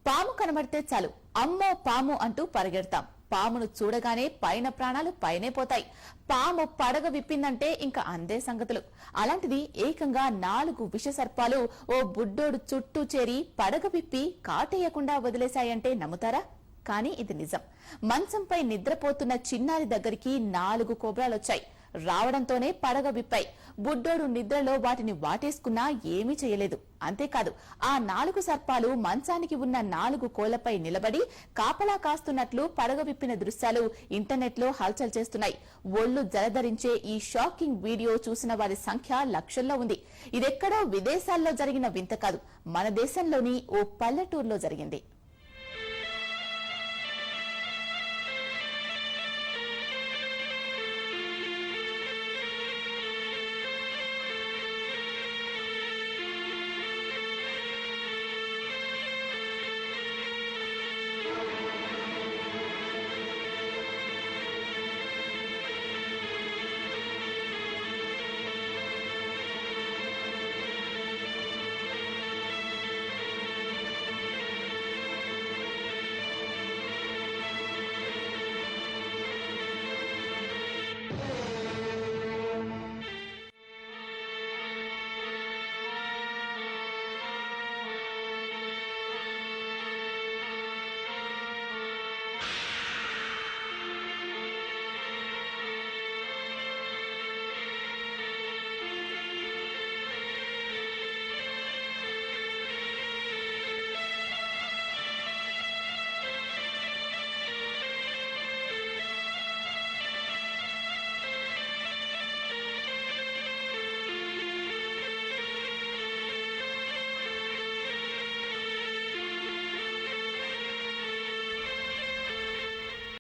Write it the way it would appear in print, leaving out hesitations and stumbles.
పాము కనబడితే చాలు అమ్మో పాము అంటూ పరిగెడతాం. పామును చూడగానే పైన ప్రాణాలు పైనే పోతాయి. పాము పడగ విప్పిందంటే ఇంకా అందే సంగతులు. అలాంటిది ఏకంగా 4 విషసర్పాలు ఓ బుడ్డోడు చుట్టూ చేరి పడగ విప్పి కాటేయకుండా వదిలేశాయంటే నమ్ముతారా? కానీ ఇది నిజం. మంచంపై నిద్రపోతున్న చిన్నారి దగ్గరికి 4 కోబ్రాలొచ్చాయి. రావడంతోనే పడగ విప్పాయి. బుడ్డోడు నిద్రలో వాటిని వాటేసుకున్నా ఏమీ చేయలేదు. అంతేకాదు, ఆ 4 సర్పాలు మంచానికి ఉన్న 4 కోళ్లపై నిలబడి కాపలా కాస్తున్నట్లు పడగ విప్పిన దృశ్యాలు ఇంటర్నెట్ లో హల్చల్ చేస్తున్నాయి. ఒళ్లు జలధరించే ఈ షాకింగ్ వీడియో చూసిన వారి సంఖ్య లక్షల్లో ఉంది. ఇదెక్కడో విదేశాల్లో జరిగిన వింత కాదు, మన దేశంలోని ఓ పల్లెటూరులో జరిగింది.